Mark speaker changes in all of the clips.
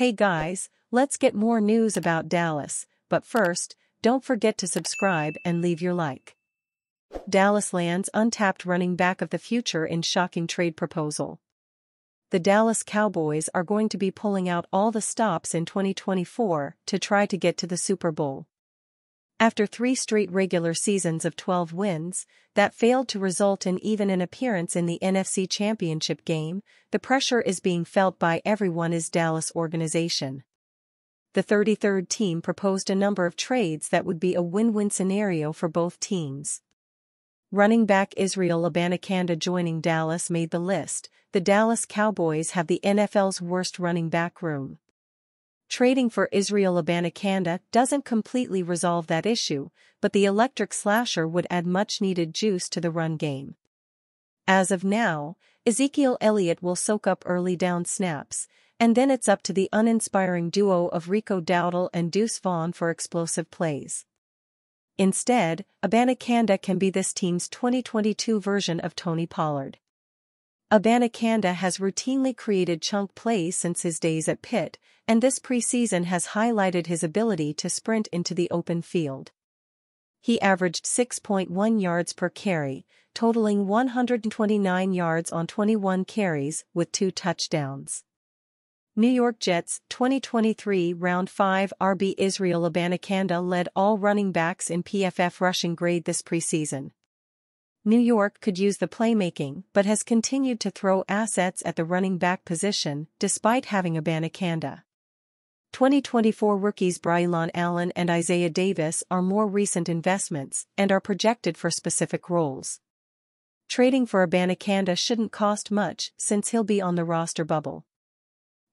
Speaker 1: Hey guys, let's get more news about Dallas, but first, don't forget to subscribe and leave your like. Dallas lands untapped running back of the future in shocking trade proposal. The Dallas Cowboys are going to be pulling out all the stops in 2024 to try to get to the Super Bowl. After 3 straight regular seasons of 12 wins that failed to result in even an appearance in the NFC Championship game, the pressure is being felt by everyone in Dallas organization. The 33rd team proposed a number of trades that would be a win-win scenario for both teams. Running back Israel Abanikanda joining Dallas made the list. The Dallas Cowboys have the NFL's worst running back room. Trading for Israel Abanikanda doesn't completely resolve that issue, but the electric slasher would add much-needed juice to the run game. As of now, Ezekiel Elliott will soak up early down snaps, and then it's up to the uninspiring duo of Rico Dowdle and Deuce Vaughn for explosive plays. Instead, Abanikanda can be this team's 2022 version of Tony Pollard. Abanikanda has routinely created chunk plays since his days at Pitt, and this preseason has highlighted his ability to sprint into the open field. He averaged 6.1 yards per carry, totaling 129 yards on 21 carries with 2 touchdowns. New York Jets 2023 Round 5 RB Israel Abanikanda led all running backs in PFF rushing grade this preseason. New York could use the playmaking but has continued to throw assets at the running back position despite having Abanikanda. 2024 rookies Braylon Allen and Isaiah Davis are more recent investments and are projected for specific roles. Trading for Abanikanda shouldn't cost much since he'll be on the roster bubble.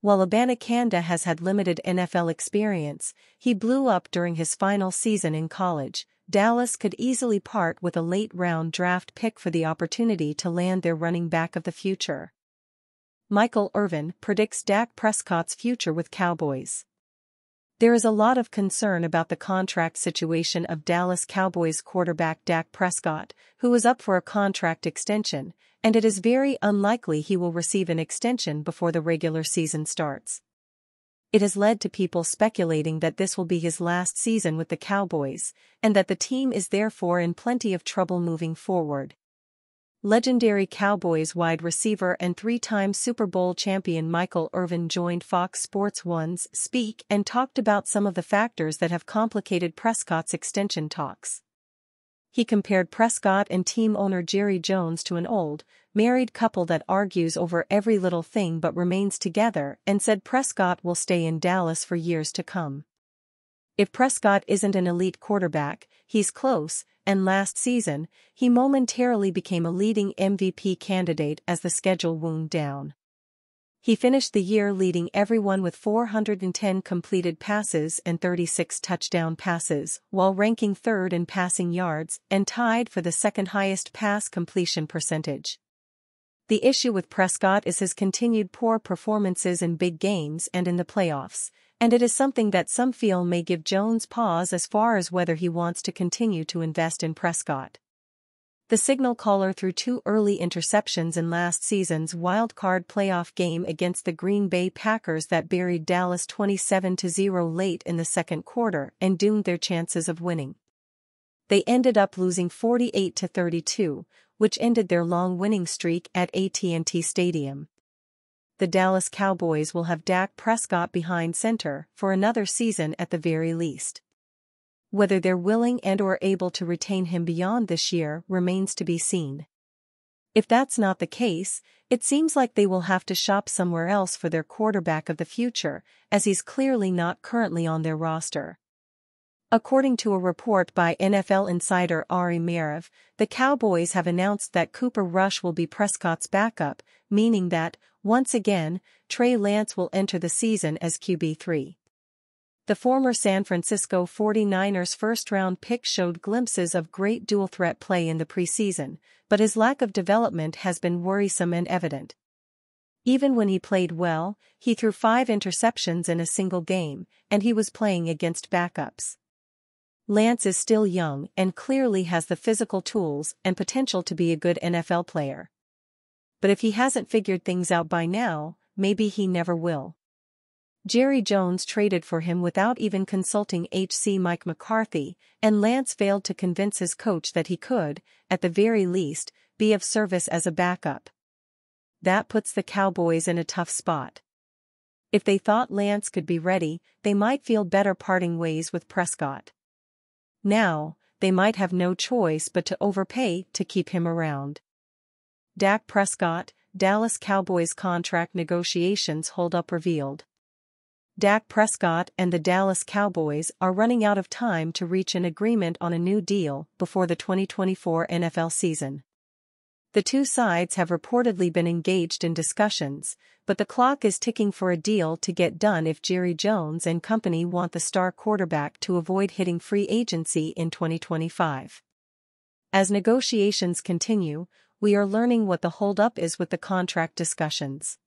Speaker 1: While Abanikanda has had limited NFL experience, he blew up during his final season in college. Dallas could easily part with a late-round draft pick for the opportunity to land their running back of the future. Michael Irvin predicts Dak Prescott's future with Cowboys. There is a lot of concern about the contract situation of Dallas Cowboys quarterback Dak Prescott, who is up for a contract extension, and it is very unlikely he will receive an extension before the regular season starts. It has led to people speculating that this will be his last season with the Cowboys, and that the team is therefore in plenty of trouble moving forward. Legendary Cowboys wide receiver and 3-time Super Bowl champion Michael Irvin joined Fox Sports 1's Speak and talked about some of the factors that have complicated Prescott's extension talks. He compared Prescott and team owner Jerry Jones to an old, married couple that argues over every little thing but remains together, and said Prescott will stay in Dallas for years to come. If Prescott isn't an elite quarterback, he's close, and last season, he momentarily became a leading MVP candidate as the schedule wound down. He finished the year leading everyone with 410 completed passes and 36 touchdown passes, while ranking 3rd in passing yards and tied for the second-highest pass completion percentage. The issue with Prescott is his continued poor performances in big games and in the playoffs, and it is something that some feel may give Jones pause as far as whether he wants to continue to invest in Prescott. The signal caller threw 2 early interceptions in last season's wild-card playoff game against the Green Bay Packers that buried Dallas 27-0 late in the second quarter and doomed their chances of winning. They ended up losing 48-32, which ended their long winning streak at AT&T Stadium. The Dallas Cowboys will have Dak Prescott behind center for another season at the very least. Whether they're willing and/or able to retain him beyond this year remains to be seen. If that's not the case, it seems like they will have to shop somewhere else for their quarterback of the future, as he's clearly not currently on their roster. According to a report by NFL insider Ari Merev, the Cowboys have announced that Cooper Rush will be Prescott's backup, meaning that, once again, Trey Lance will enter the season as QB3. The former San Francisco 49ers first-round pick showed glimpses of great dual-threat play in the preseason, but his lack of development has been worrisome and evident. Even when he played well, he threw 5 interceptions in a single game, and he was playing against backups. Lance is still young and clearly has the physical tools and potential to be a good NFL player. But if he hasn't figured things out by now, maybe he never will. Jerry Jones traded for him without even consulting Mike McCarthy, and Lance failed to convince his coach that he could, at the very least, be of service as a backup. That puts the Cowboys in a tough spot. If they thought Lance could be ready, they might feel better parting ways with Prescott. Now, they might have no choice but to overpay to keep him around. Dak Prescott, Dallas Cowboys contract negotiations hold up revealed. Dak Prescott and the Dallas Cowboys are running out of time to reach an agreement on a new deal before the 2024 NFL season. The two sides have reportedly been engaged in discussions, but the clock is ticking for a deal to get done if Jerry Jones and company want the star quarterback to avoid hitting free agency in 2025. As negotiations continue, we are learning what the holdup is with the contract discussions.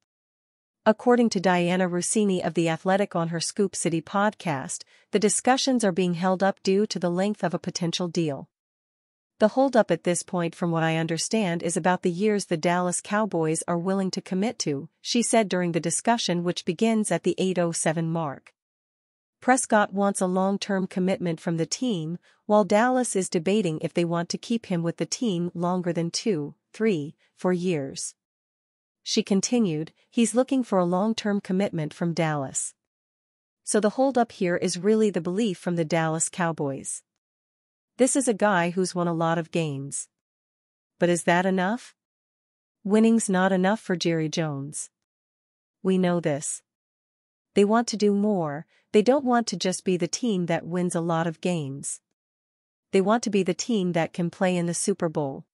Speaker 1: According to Diana Rossini of The Athletic on her Scoop City podcast, the discussions are being held up due to the length of a potential deal. The holdup at this point, from what I understand, is about the years the Dallas Cowboys are willing to commit to, she said during the discussion, which begins at the 8:07 mark. Prescott wants a long-term commitment from the team, while Dallas is debating if they want to keep him with the team longer than 2, 3, 4 years. She continued, he's looking for a long-term commitment from Dallas. So the holdup here is really the belief from the Dallas Cowboys. This is a guy who's won a lot of games. But is that enough? Winning's not enough for Jerry Jones. We know this. They want to do more. They don't want to just be the team that wins a lot of games. They want to be the team that can play in the Super Bowl.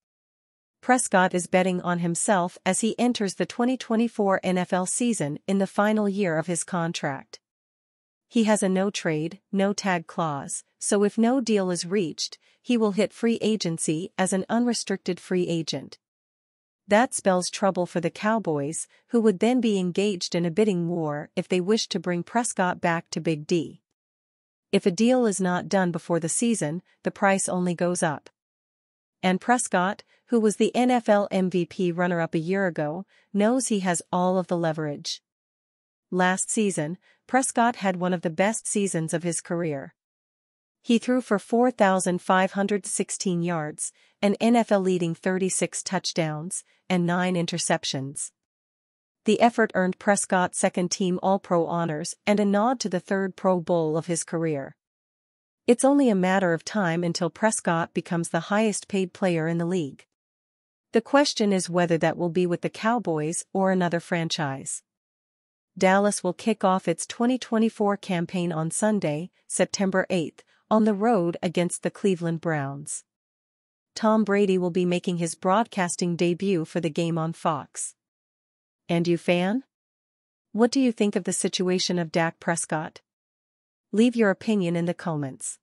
Speaker 1: Prescott is betting on himself as he enters the 2024 NFL season in the final year of his contract. He has a no-trade, no-tag clause, so if no deal is reached, he will hit free agency as an unrestricted free agent. That spells trouble for the Cowboys, who would then be engaged in a bidding war if they wish to bring Prescott back to Big D. If a deal is not done before the season, the price only goes up. And Prescott, who was the NFL MVP runner-up a year ago, knows he has all of the leverage. Last season, Prescott had one of the best seasons of his career. He threw for 4,516 yards, an NFL-leading 36 touchdowns, and 9 interceptions. The effort earned Prescott second-team All-Pro honors and a nod to the third Pro Bowl of his career. It's only a matter of time until Prescott becomes the highest-paid player in the league. The question is whether that will be with the Cowboys or another franchise. Dallas will kick off its 2024 campaign on Sunday, September 8th, on the road against the Cleveland Browns. Tom Brady will be making his broadcasting debut for the game on Fox. And you, fan? What do you think of the situation of Dak Prescott? Leave your opinion in the comments.